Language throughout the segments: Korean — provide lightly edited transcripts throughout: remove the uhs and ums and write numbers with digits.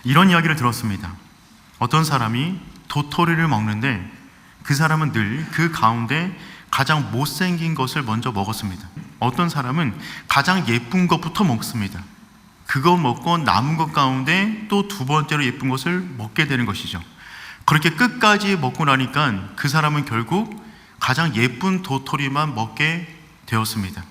이런 이야기를 들었습니다. 어떤 사람이 도토리를 먹는데 그 사람은 늘 그 가운데 가장 못생긴 것을 먼저 먹었습니다. 어떤 사람은 가장 예쁜 것부터 먹습니다. 그거 먹고 남은 것 가운데 또 두 번째로 예쁜 것을 먹게 되는 것이죠. 그렇게 끝까지 먹고 나니까 그 사람은 결국 가장 예쁜 도토리만 먹게 되었습니다.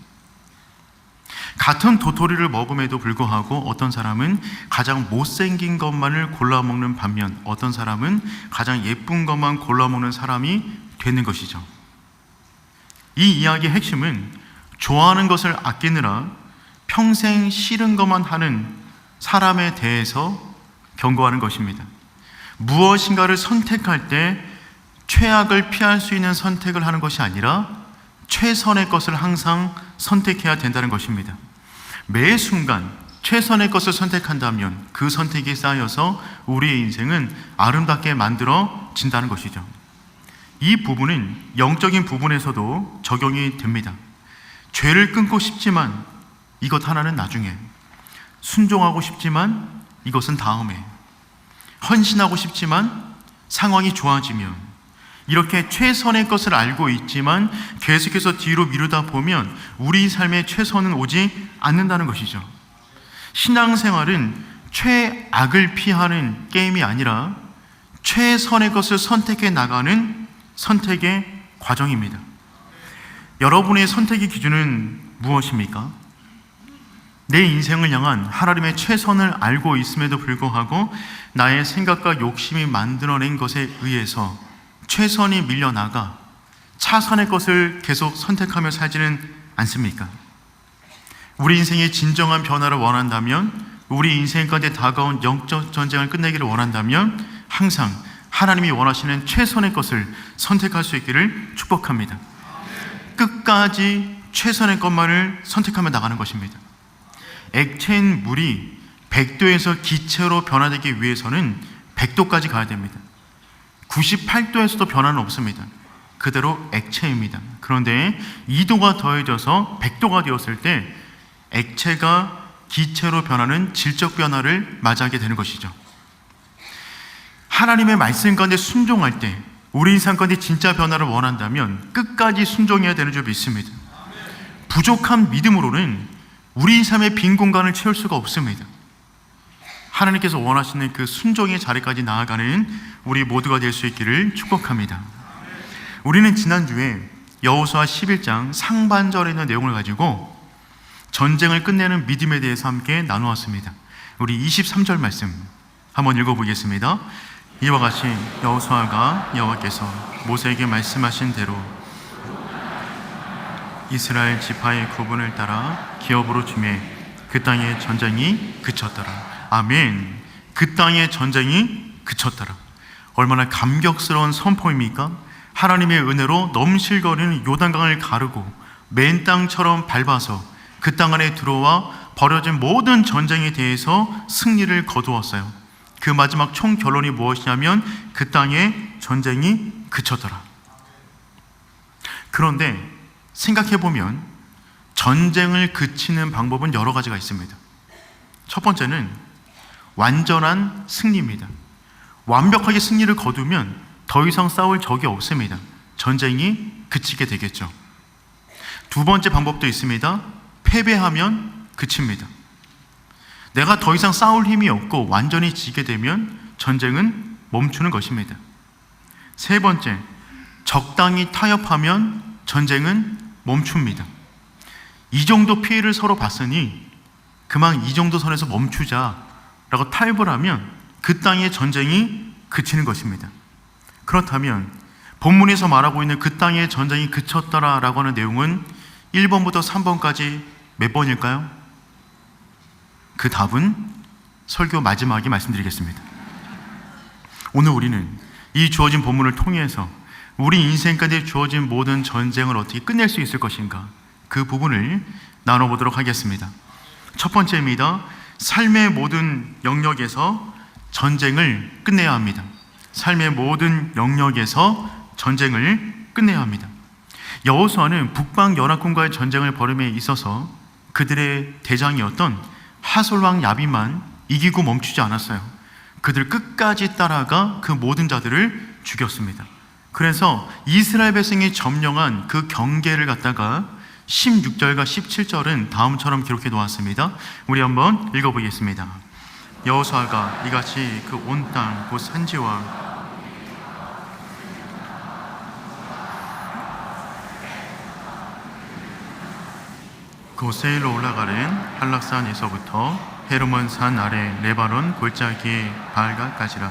같은 도토리를 먹음에도 불구하고 어떤 사람은 가장 못생긴 것만을 골라 먹는 반면 어떤 사람은 가장 예쁜 것만 골라 먹는 사람이 되는 것이죠. 이 이야기의 핵심은 좋아하는 것을 아끼느라 평생 싫은 것만 하는 사람에 대해서 경고하는 것입니다. 무엇인가를 선택할 때 최악을 피할 수 있는 선택을 하는 것이 아니라 최선의 것을 항상 선택해야 된다는 것입니다. 매 순간 최선의 것을 선택한다면 그 선택이 쌓여서 우리의 인생은 아름답게 만들어진다는 것이죠. 이 부분은 영적인 부분에서도 적용이 됩니다. 죄를 끊고 싶지만 이것 하나는 나중에, 순종하고 싶지만 이것은 다음에, 헌신하고 싶지만 상황이 좋아지면, 이렇게 최선의 것을 알고 있지만 계속해서 뒤로 미루다 보면 우리 삶의 최선은 오지 않는다는 것이죠. 신앙생활은 최악을 피하는 게임이 아니라 최선의 것을 선택해 나가는 선택의 과정입니다. 여러분의 선택의 기준은 무엇입니까? 내 인생을 향한 하나님의 최선을 알고 있음에도 불구하고 나의 생각과 욕심이 만들어낸 것에 의해서 최선이 밀려나가 차선의 것을 계속 선택하며 살지는 않습니까? 우리 인생의 진정한 변화를 원한다면, 우리 인생 가운데 다가온 영적 전쟁을 끝내기를 원한다면 항상 하나님이 원하시는 최선의 것을 선택할 수 있기를 축복합니다. 끝까지 최선의 것만을 선택하며 나가는 것입니다. 액체인 물이 100도에서 기체로 변화되기 위해서는 100도까지 가야 됩니다. 98도에서도 변화는 없습니다. 그대로 액체입니다. 그런데 2도가 더해져서 100도가 되었을 때 액체가 기체로 변하는 질적 변화를 맞이하게 되는 것이죠. 하나님의 말씀 가운데 순종할 때 우리 인생 가운데 진짜 변화를 원한다면 끝까지 순종해야 되는 줄 믿습니다. 부족한 믿음으로는 우리 삶의 빈 공간을 채울 수가 없습니다. 하나님께서 원하시는 그 순종의 자리까지 나아가는 우리 모두가 될 수 있기를 축복합니다. 우리는 지난주에 여호수아 11장 상반절에 있는 내용을 가지고 전쟁을 끝내는 믿음에 대해서 함께 나누었습니다. 우리 23절 말씀 한번 읽어보겠습니다. 이와 같이 여호수아가 여호와께서 모세에게 말씀하신 대로 이스라엘 지파의 구분을 따라 기업으로 주매 그 땅의 전쟁이 그쳤더라. 아멘. 그 땅의 전쟁이 그쳤더라. 얼마나 감격스러운 선포입니까? 하나님의 은혜로 넘실거리는 요단강을 가르고 맨 땅처럼 밟아서 그 땅 안에 들어와 벌어진 모든 전쟁에 대해서 승리를 거두었어요. 그 마지막 총 결론이 무엇이냐면 그 땅의 전쟁이 그쳤더라. 그런데 생각해보면 전쟁을 그치는 방법은 여러 가지가 있습니다. 첫 번째는 완전한 승리입니다. 완벽하게 승리를 거두면 더 이상 싸울 적이 없습니다. 전쟁이 그치게 되겠죠. 두 번째 방법도 있습니다. 패배하면 그칩니다. 내가 더 이상 싸울 힘이 없고 완전히 지게 되면 전쟁은 멈추는 것입니다. 세 번째, 적당히 타협하면 전쟁은 멈춥니다. 이 정도 피해를 서로 봤으니 그만 이 정도 선에서 멈추자라고 타협을 하면 그 땅의 전쟁이 그치는 것입니다. 그렇다면 본문에서 말하고 있는 그 땅의 전쟁이 그쳤더라라고 하는 내용은 1번부터 3번까지 몇 번일까요? 그 답은 설교 마지막에 말씀드리겠습니다. 오늘 우리는 이 주어진 본문을 통해서 우리 인생까지 주어진 모든 전쟁을 어떻게 끝낼 수 있을 것인가, 그 부분을 나눠보도록 하겠습니다. 첫 번째입니다. 삶의 모든 영역에서 전쟁을 끝내야 합니다. 삶의 모든 영역에서 전쟁을 끝내야 합니다. 여호수아는 북방 연합군과의 전쟁을 벌임에 있어서 그들의 대장이었던 하솔왕 야빈만 이기고 멈추지 않았어요. 그들 끝까지 따라가 그 모든 자들을 죽였습니다. 그래서 이스라엘 백성이 점령한 그 경계를 갖다가 16절과 17절은 다음처럼 기록해 놓았습니다. 우리 한번 읽어보겠습니다. 여호수아가 이같이 그 온 땅 곧 산지와 그 세일로 올라가는 한락산에서부터 헤르몬 산 아래 레바논 골짜기의 바알가까지라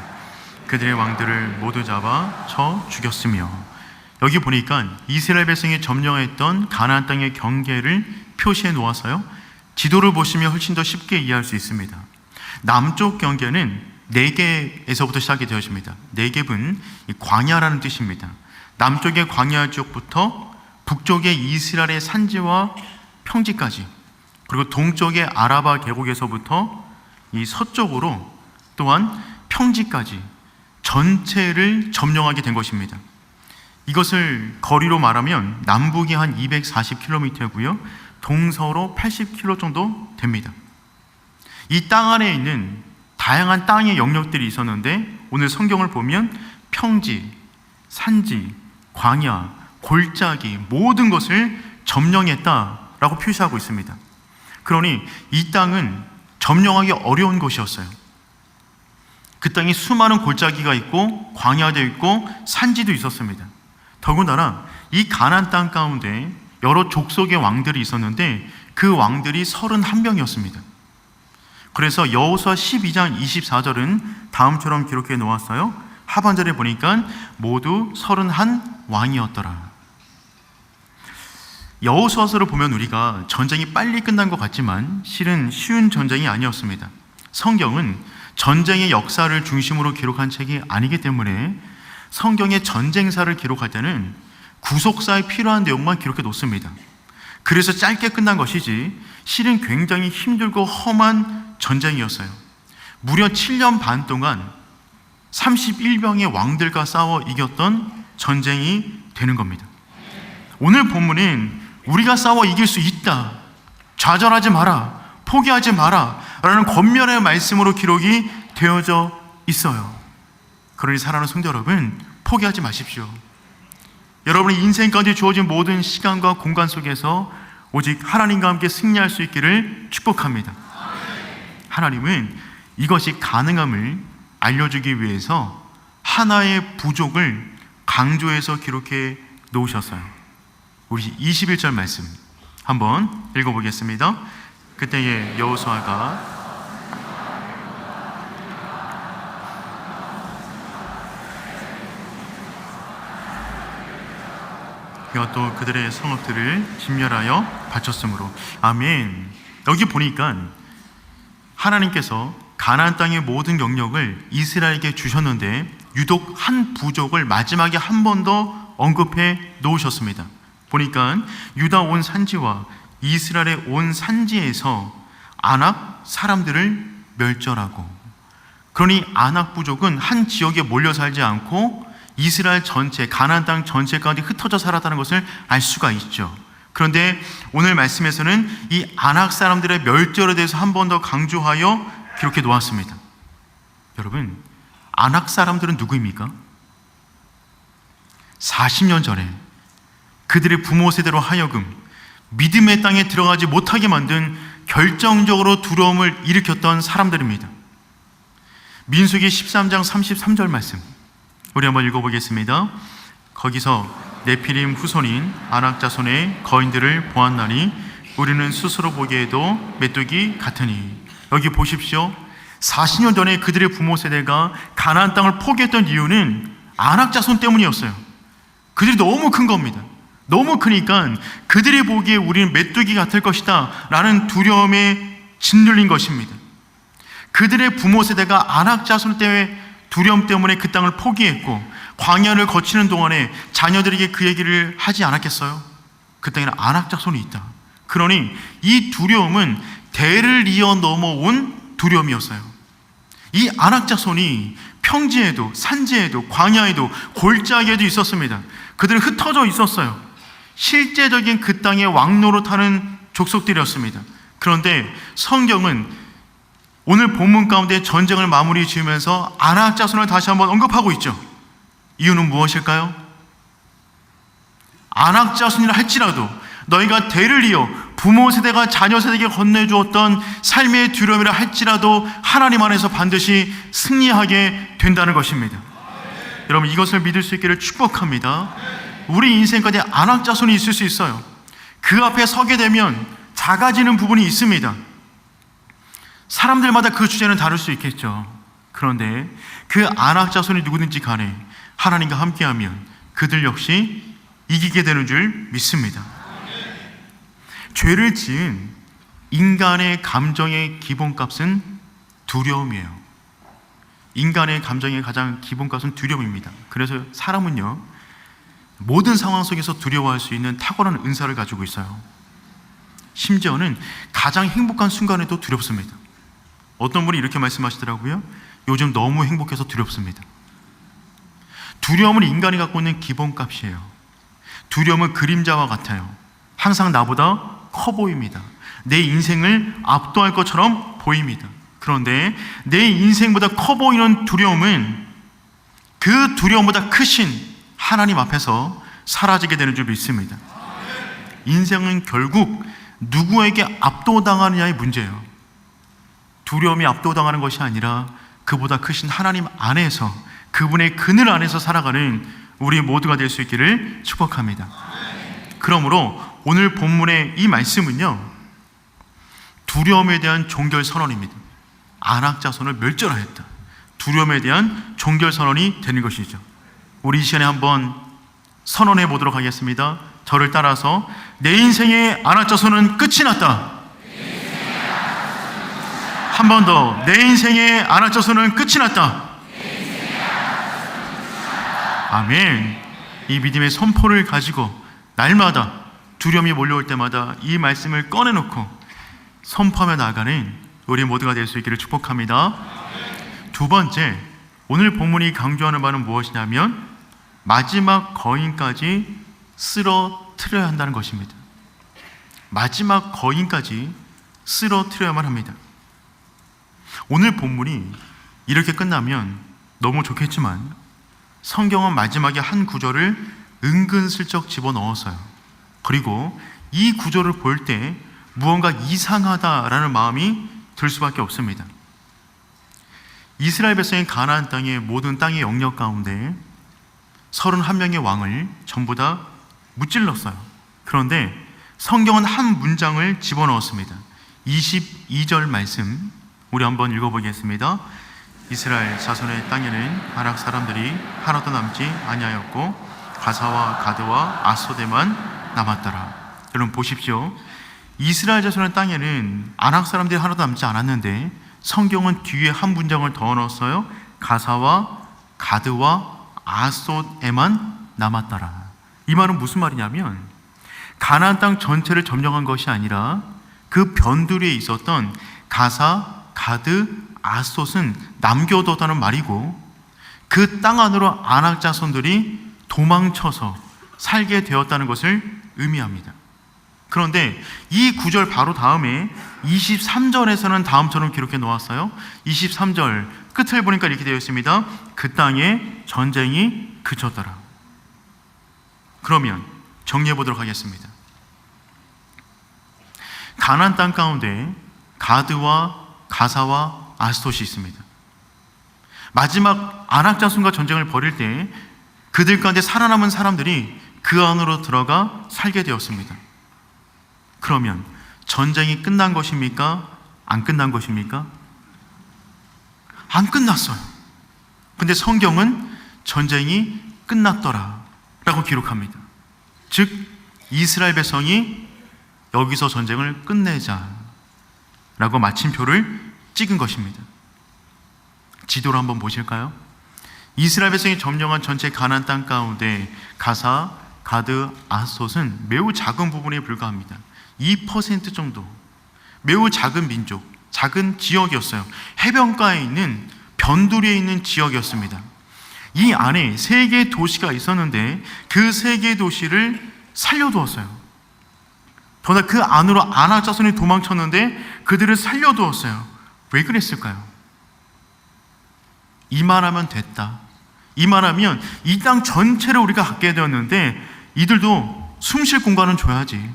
그들의 왕들을 모두 잡아 쳐 죽였으며, 여기 보니까 이스라엘 백성이 점령했던 가나안 땅의 경계를 표시해 놓아서요, 지도를 보시면 훨씬 더 쉽게 이해할 수 있습니다. 남쪽 경계는 네겝에서부터 시작이 되어집니다. 네겝은 광야라는 뜻입니다. 남쪽의 광야 지역부터 북쪽의 이스라엘의 산지와 평지까지, 그리고 동쪽의 아라바 계곡에서부터 이 서쪽으로 또한 평지까지 전체를 점령하게 된 것입니다. 이것을 거리로 말하면 남북이 한 240km고요 동서로 80km 정도 됩니다. 이 땅 안에 있는 다양한 땅의 영역들이 있었는데, 오늘 성경을 보면 평지, 산지, 광야, 골짜기 모든 것을 점령했다라고 표시하고 있습니다. 그러니 이 땅은 점령하기 어려운 곳이었어요. 그 땅에 수많은 골짜기가 있고 광야도 있고 산지도 있었습니다. 더군다나 이 가나안 땅 가운데 여러 족속의 왕들이 있었는데 그 왕들이 31명이었습니다. 그래서 여호수아 12장 24절은 다음처럼 기록해 놓았어요. 하반절에 보니까 모두 31왕이었더라. 여호수아서를 보면 우리가 전쟁이 빨리 끝난 것 같지만 실은 쉬운 전쟁이 아니었습니다. 성경은 전쟁의 역사를 중심으로 기록한 책이 아니기 때문에 성경의 전쟁사를 기록할 때는 구속사에 필요한 내용만 기록해 놓습니다. 그래서 짧게 끝난 것이지 실은 굉장히 힘들고 험한 전쟁이었어요. 무려 7년 반 동안 31명의 왕들과 싸워 이겼던 전쟁이 되는 겁니다. 오늘 본문은 우리가 싸워 이길 수 있다, 좌절하지 마라, 포기하지 마라 라는 권면의 말씀으로 기록이 되어져 있어요. 그러니 사랑하는 성도 여러분, 포기하지 마십시오. 여러분의 인생 가운데 주어진 모든 시간과 공간 속에서 오직 하나님과 함께 승리할 수 있기를 축복합니다. 하나님은 이것이 가능함을 알려주기 위해서 하나의 부족을 강조해서 기록해 놓으셨어요. 우리 21절 말씀 한번 읽어보겠습니다. 그때에 여호수아가 그가 또 그들의 성읍들을 진멸하여 바쳤으므로. 아멘. 여기 보니까 하나님께서 가나안 땅의 모든 영역을 이스라엘에게 주셨는데 유독 한 부족을 마지막에 한 번 더 언급해 놓으셨습니다. 보니까 유다 온 산지와 이스라엘의 온 산지에서 아낙 사람들을 멸절하고, 그러니 아낙 부족은 한 지역에 몰려 살지 않고 이스라엘 전체, 가나안 땅 전체 가운데 흩어져 살았다는 것을 알 수가 있죠. 그런데 오늘 말씀에서는 이 아낙 사람들의 멸절에 대해서 한 번 더 강조하여 기록해 놓았습니다. 여러분, 아낙 사람들은 누구입니까? 40년 전에 그들의 부모 세대로 하여금 믿음의 땅에 들어가지 못하게 만든 결정적으로 두려움을 일으켰던 사람들입니다. 민수기 13장 33절 말씀 우리 한번 읽어보겠습니다. 거기서 네피림 후손인 아낙 자손의 거인들을 보았나니 우리는 스스로 보기에도 메뚜기 같으니. 여기 보십시오. 40년 전에 그들의 부모 세대가 가나안 땅을 포기했던 이유는 아낙 자손 때문이었어요. 그들이 너무 큰 겁니다. 너무 크니까 그들이 보기에 우리는 메뚜기 같을 것이다 라는 두려움에 짓눌린 것입니다. 그들의 부모 세대가 아낙 자손 때문에 두려움 때문에 그 땅을 포기했고 광야를 거치는 동안에 자녀들에게 그 얘기를 하지 않았겠어요? 그 땅에는 아낙 자손이 있다. 그러니 이 두려움은 대를 이어 넘어온 두려움이었어요. 이 아낙 자손이 평지에도 산지에도 광야에도 골짜기에도 있었습니다. 그들은 흩어져 있었어요. 실제적인 그 땅의 왕노릇하는 족속들이었습니다. 그런데 성경은 오늘 본문 가운데 전쟁을 마무리 지으면서 아낙 자손을 다시 한번 언급하고 있죠. 이유는 무엇일까요? 아낙 자손이라 할지라도 너희가 대를 이어 부모 세대가 자녀 세대에게 건네주었던 삶의 두려움이라 할지라도 하나님 안에서 반드시 승리하게 된다는 것입니다. 여러분, 이것을 믿을 수 있기를 축복합니다. 우리 인생까지 아낙 자손이 있을 수 있어요. 그 앞에 서게 되면 작아지는 부분이 있습니다. 사람들마다 그 주제는 다를 수 있겠죠. 그런데 그 아낙 자손이 누구든지 간에 하나님과 함께하면 그들 역시 이기게 되는 줄 믿습니다. 죄를 지은 인간의 감정의 기본값은 두려움이에요. 인간의 감정의 가장 기본값은 두려움입니다. 그래서 사람은요, 모든 상황 속에서 두려워할 수 있는 탁월한 은사를 가지고 있어요. 심지어는 가장 행복한 순간에도 두렵습니다. 어떤 분이 이렇게 말씀하시더라고요. 요즘 너무 행복해서 두렵습니다. 두려움은 인간이 갖고 있는 기본값이에요. 두려움은 그림자와 같아요. 항상 나보다 커 보입니다. 내 인생을 압도할 것처럼 보입니다. 그런데 내 인생보다 커 보이는 두려움은 그 두려움보다 크신 하나님 앞에서 사라지게 되는 줄 믿습니다. 인생은 결국 누구에게 압도당하느냐의 문제예요. 두려움이 압도당하는 것이 아니라 그보다 크신 하나님 안에서, 그분의 그늘 안에서 살아가는 우리 모두가 될 수 있기를 축복합니다. 그러므로 오늘 본문의 이 말씀은요, 두려움에 대한 종결 선언입니다. 아낙 자손을 멸절하였다. 두려움에 대한 종결 선언이 되는 것이죠. 우리 이 시간에 한번 선언해 보도록 하겠습니다. 저를 따라서 내 인생의 아낙 자손은 끝이 났다. 한 번 더, 내 인생의 아낙 자손은 끝이 났다. 아멘. 이 믿음의 선포를 가지고 날마다 두려움이 몰려올 때마다 이 말씀을 꺼내놓고 선포하며 나아가는 우리 모두가 될 수 있기를 축복합니다. 두 번째, 오늘 본문이 강조하는 바는 무엇이냐면 마지막 거인까지 쓰러뜨려야 한다는 것입니다. 마지막 거인까지 쓰러뜨려야만 합니다. 오늘 본문이 이렇게 끝나면 너무 좋겠지만 성경은 마지막에 한 구절을 은근슬쩍 집어넣었어요. 그리고 이 구절을 볼 때 무언가 이상하다라는 마음이 들 수밖에 없습니다. 이스라엘 백성이 가나안 땅의 모든 땅의 영역 가운데 31명의 왕을 전부 다 무찔렀어요. 그런데 성경은 한 문장을 집어넣었습니다. 22절 말씀 우리 한번 읽어보겠습니다. 이스라엘 자손의 땅에는 아낙 사람들이 하나도 남지 아니하였고 가사와 가드와 아소데만 남았더라. 여러분 보십시오. 이스라엘 자손의 땅에는 아낙 사람들이 하나도 남지 않았는데 성경은 뒤에 한 문장을 더 넣었어요. 가사와 가드와 아소에만 남았더라. 이 말은 무슨 말이냐면 가나안 땅 전체를 점령한 것이 아니라 그 변두리에 있었던 가사, 가드, 아솥은 남겨뒀다는 말이고 그 땅 안으로 아낙 자손들이 도망쳐서 살게 되었다는 것을 의미합니다. 그런데 이 구절 바로 다음에 23절에서는 다음처럼 기록해 놓았어요. 23절 끝을 보니까 이렇게 되어 있습니다. 그 땅에 전쟁이 그쳤더라. 그러면 정리해 보도록 하겠습니다. 가나안 땅 가운데 가드와 가사와 아스돗이 있습니다. 마지막 아낙 자손과 전쟁을 벌일 때 그들 가운데 살아남은 사람들이 그 안으로 들어가 살게 되었습니다. 그러면 전쟁이 끝난 것입니까? 안 끝난 것입니까? 안 끝났어요. 근데 성경은 전쟁이 끝났더라 라고 기록합니다. 즉 이스라엘 백성이 여기서 전쟁을 끝내자 라고 마침표를 찍은 것입니다. 지도를 한번 보실까요? 이스라엘 백성이 점령한 전체 가나안 땅 가운데 가사, 가드, 아솥은 매우 작은 부분에 불과합니다. 2% 정도, 매우 작은 민족, 작은 지역이었어요. 해변가에 있는 변두리에 있는 지역이었습니다. 이 안에 3개의 도시가 있었는데 그 3개의 도시를 살려두었어요. 더나 그 안으로 아낙 자손이 도망쳤는데 그들을 살려두었어요. 왜 그랬을까요? 이만하면 됐다. 이만하면 이 땅 전체를 우리가 갖게 되었는데 이들도 숨 쉴 공간은 줘야지.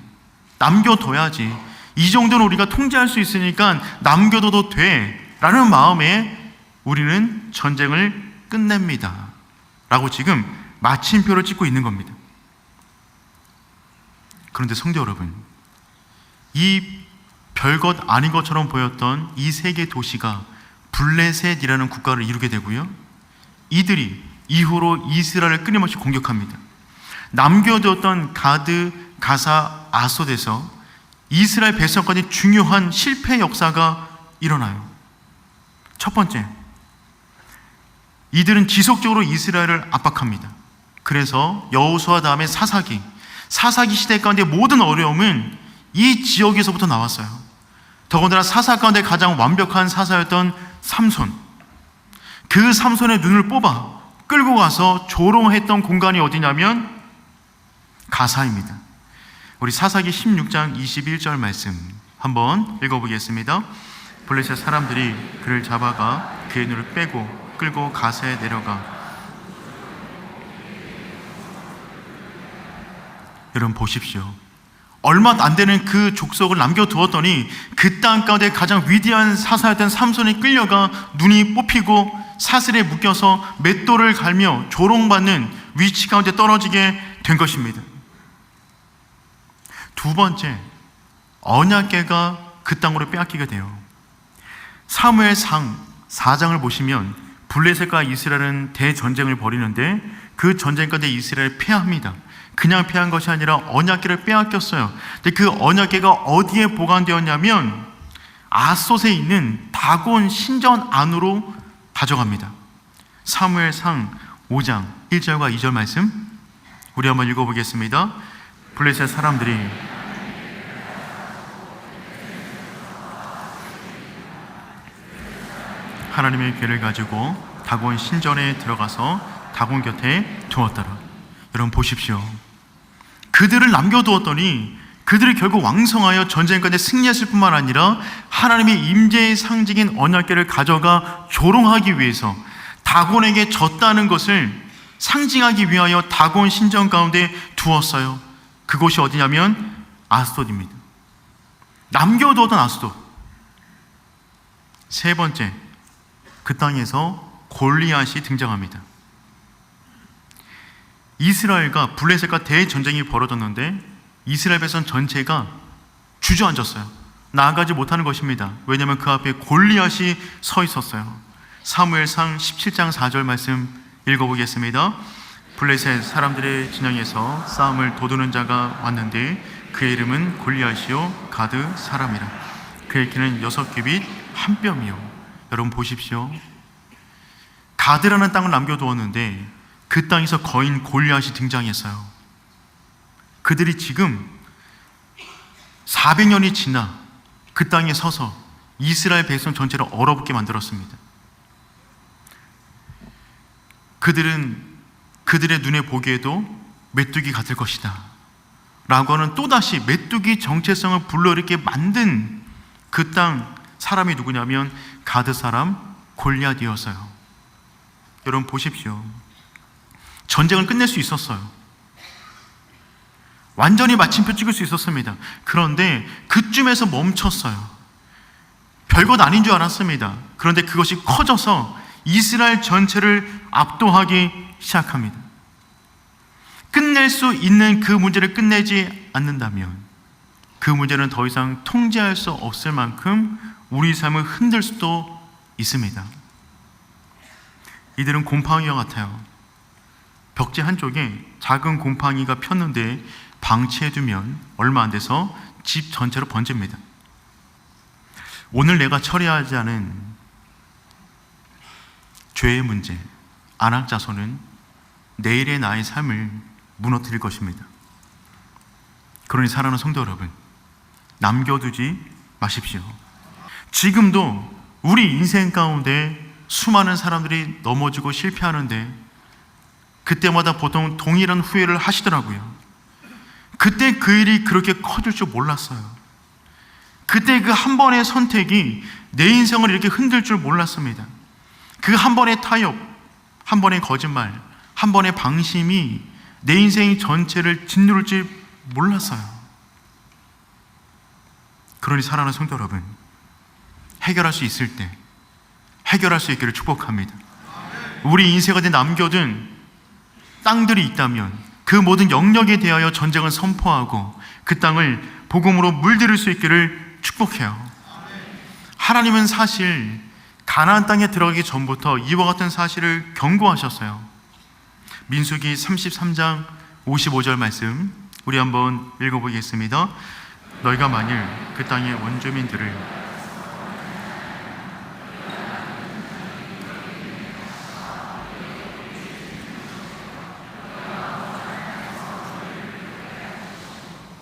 남겨둬야지. 이 정도는 우리가 통제할 수 있으니까 남겨둬도 돼 라는 마음에 우리는 전쟁을 끝냅니다 라고 지금 마침표를 찍고 있는 겁니다. 그런데 성도 여러분, 이 별것 아닌 것처럼 보였던 이 세 개 도시가 블레셋이라는 국가를 이루게 되고요, 이들이 이후로 이스라엘을 끊임없이 공격합니다. 남겨두었던 가드, 가사, 아솥에서 이스라엘 백성까지 중요한 실패 역사가 일어나요. 첫 번째, 이들은 지속적으로 이스라엘을 압박합니다. 그래서 여호수아 다음에 사사기 시대 가운데 모든 어려움은 이 지역에서부터 나왔어요. 더군다나 사사 가운데 가장 완벽한 사사였던 삼손, 그 삼손의 눈을 뽑아 끌고 가서 조롱했던 공간이 어디냐면 가사입니다. 우리 사사기 16장 21절 말씀 한번 읽어보겠습니다. 블레셋 사람들이 그를 잡아가 그의 눈을 빼고 끌고 가사에 내려가. 여러분 보십시오. 얼마 안 되는 그 족속을 남겨두었더니 그 땅 가운데 가장 위대한 사사였던 삼손이 끌려가 눈이 뽑히고 사슬에 묶여서 맷돌을 갈며 조롱받는 위치 가운데 떨어지게 된 것입니다. 두 번째, 언약궤가 그 땅으로 빼앗기게 돼요. 사무엘상 4장을 보시면 블레셋과 이스라엘은 대전쟁을 벌이는데 그 전쟁 가운데 이스라엘이 패합니다. 그냥 패한 것이 아니라 언약궤를 빼앗겼어요. 근데 그 언약궤가 어디에 보관되었냐면 아솥에 있는 다곤 신전 안으로 가져갑니다. 사무엘상 5장 1절과 2절 말씀 우리 한번 읽어보겠습니다. 블레셋 사람들이 하나님의 궤를 가지고 다곤 신전에 들어가서 다곤 곁에 두었더라. 여러분 보십시오. 그들을 남겨두었더니 그들이 결국 왕성하여 전쟁 가운데 승리했을 뿐만 아니라 하나님의 임재의 상징인 언약궤를 가져가 조롱하기 위해서 다곤에게 졌다는 것을 상징하기 위하여 다곤 신전 가운데 두었어요. 그곳이 어디냐면 아스돗입니다. 남겨두었던 아스돗. 세 번째, 그 땅에서 골리앗이 등장합니다. 이스라엘과 블레셋과 대전쟁이 벌어졌는데 이스라엘 백성 전체가 주저앉았어요. 나아가지 못하는 것입니다. 왜냐하면 그 앞에 골리앗이 서 있었어요. 사무엘상 17장 4절 말씀 읽어보겠습니다. 블레셋 사람들의 진영에서 싸움을 도두는 자가 왔는데 그의 이름은 골리앗이요 가드 사람이라. 그의 키는 6규빗 1뼘이요. 여러분 보십시오. 가드라는 땅을 남겨두었는데 그 땅에서 거인 골리앗이 등장했어요. 그들이 지금 400년이 지나 그 땅에 서서 이스라엘 백성 전체를 얼어붙게 만들었습니다. 그들은 그들의 눈에 보기에도 메뚜기 같을 것이다 라고 하는 또다시 메뚜기 정체성을 불러일으키게 만든 그 땅 사람이 누구냐면 가드 사람 골리앗이었어요. 여러분 보십시오. 전쟁을 끝낼 수 있었어요. 완전히 마침표 찍을 수 있었습니다. 그런데 그쯤에서 멈췄어요. 별것 아닌 줄 알았습니다. 그런데 그것이 커져서 이스라엘 전체를 압도하기 시작합니다. 끝낼 수 있는 그 문제를 끝내지 않는다면 그 문제는 더 이상 통제할 수 없을 만큼 우리 삶을 흔들 수도 있습니다. 이들은 곰팡이와 같아요. 벽지 한쪽에 작은 곰팡이가 폈는데 방치해두면 얼마 안 돼서 집 전체로 번집니다. 오늘 내가 처리하지 않은 죄의 문제, 안악자손은 내일의 나의 삶을 무너뜨릴 것입니다. 그러니 사랑하는 성도 여러분, 남겨두지 마십시오. 지금도 우리 인생 가운데 수많은 사람들이 넘어지고 실패하는데 그때마다 보통 동일한 후회를 하시더라고요. 그때 그 일이 그렇게 커질 줄 몰랐어요. 그때 그 한 번의 선택이 내 인생을 이렇게 흔들 줄 몰랐습니다. 그 한 번의 타협, 한 번의 거짓말, 한 번의 방심이 내 인생 전체를 짓누를 줄 몰랐어요. 그러니 사랑하는 성도 여러분, 해결할 수 있을 때 해결할 수 있기를 축복합니다. 우리 인생에 남겨둔 땅들이 있다면 그 모든 영역에 대하여 전쟁을 선포하고 그 땅을 복음으로 물들일 수 있기를 축복해요. 하나님은 사실 가나안 땅에 들어가기 전부터 이와 같은 사실을 경고하셨어요. 민수기 33장 55절 말씀 우리 한번 읽어보겠습니다. 너희가 만일 그 땅의 원주민들을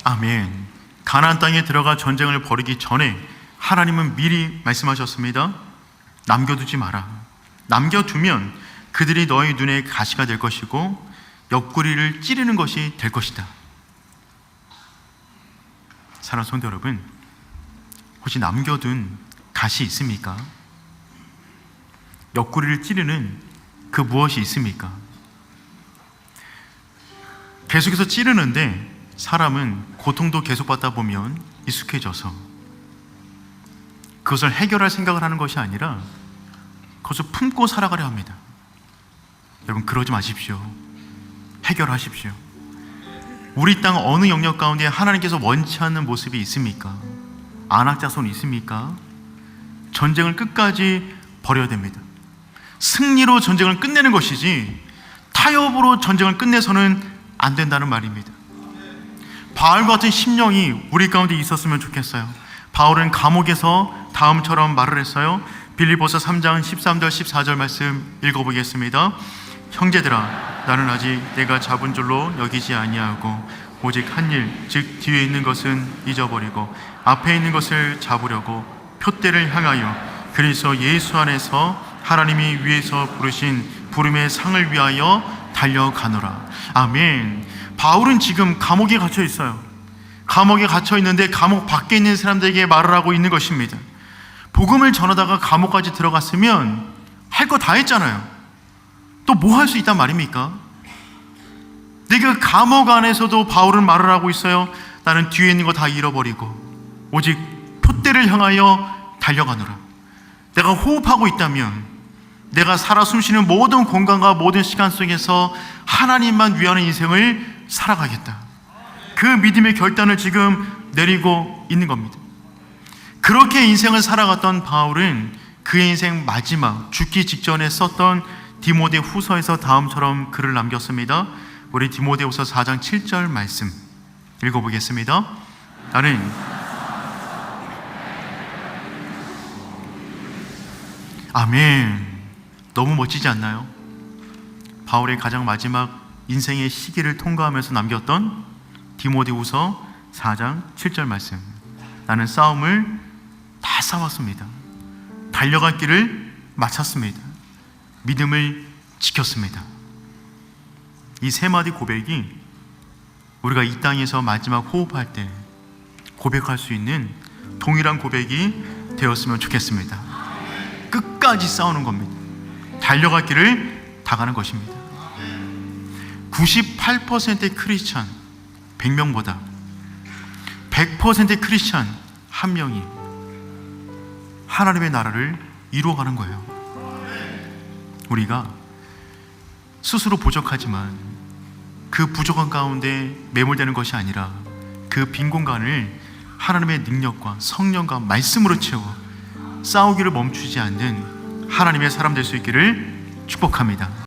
아멘. 가나안 땅에 들어가 전쟁을 벌이기 전에 하나님은 미리 말씀하셨습니다. 남겨두지 마라. 남겨두면 그들이 너희 눈에 가시가 될 것이고 옆구리를 찌르는 것이 될 것이다. 사랑하는 성도 여러분, 혹시 남겨둔 가시 있습니까? 옆구리를 찌르는 그 무엇이 있습니까? 계속해서 찌르는데 사람은 고통도 계속 받다 보면 익숙해져서 그것을 해결할 생각을 하는 것이 아니라 그것을 품고 살아가려 합니다. 여러분, 그러지 마십시오. 해결하십시오. 우리 땅 어느 영역 가운데 하나님께서 원치 않는 모습이 있습니까? 안악자손이 있습니까? 전쟁을 끝까지 벌여야 됩니다. 승리로 전쟁을 끝내는 것이지 타협으로 전쟁을 끝내서는 안 된다는 말입니다. 바울과 같은 심령이 우리 가운데 있었으면 좋겠어요. 바울은 감옥에서 다음처럼 말을 했어요. 빌립보서 3장 13절 14절 말씀 읽어보겠습니다. 형제들아, 나는 아직 내가 잡은 줄로 여기지 아니하고 오직 한 일, 즉 뒤에 있는 것은 잊어버리고 앞에 있는 것을 잡으려고 표대를 향하여 그리스도 예수 안에서 하나님이 위에서 부르신 부름의 상을 위하여 달려가노라. 아멘. 바울은 지금 감옥에 갇혀 있어요. 감옥에 갇혀 있는데 감옥 밖에 있는 사람들에게 말을 하고 있는 것입니다. 복음을 전하다가 감옥까지 들어갔으면 할 거 다 했잖아요. 또 뭐 할 수 있단 말입니까? 내가 감옥 안에서도 바울은 말을 하고 있어요. 나는 뒤에 있는 거 다 잃어버리고 오직 표대를 향하여 달려가노라. 내가 호흡하고 있다면, 내가 살아 숨쉬는 모든 공간과 모든 시간 속에서 하나님만 위하는 인생을 살아가겠다. 그 믿음의 결단을 지금 내리고 있는 겁니다. 그렇게 인생을 살아갔던 바울은 그의 인생 마지막 죽기 직전에 썼던 디모데 후서에서 다음처럼 글을 남겼습니다. 우리 디모데후서 4장 7절 말씀 읽어보겠습니다. 나는 아멘. 너무 멋지지 않나요? 바울의 가장 마지막 인생의 시기를 통과하면서 남겼던 디모데후서 4장 7절 말씀. 나는 싸움을 다 싸웠습니다. 달려갈 길을 마쳤습니다. 믿음을 지켰습니다. 이 세 마디 고백이 우리가 이 땅에서 마지막 호흡할 때 고백할 수 있는 동일한 고백이 되었으면 좋겠습니다. 끝까지 싸우는 겁니다. 달려갈 길을 다 가는 것입니다. 98%의 크리스찬 100명보다 100%의 크리스찬 한 명이 하나님의 나라를 이루어가는 거예요. 우리가 스스로 부족하지만 그 부족한 가운데 매몰되는 것이 아니라 그 빈 공간을 하나님의 능력과 성령과 말씀으로 채워 싸우기를 멈추지 않는 하나님의 사람 될 수 있기를 축복합니다.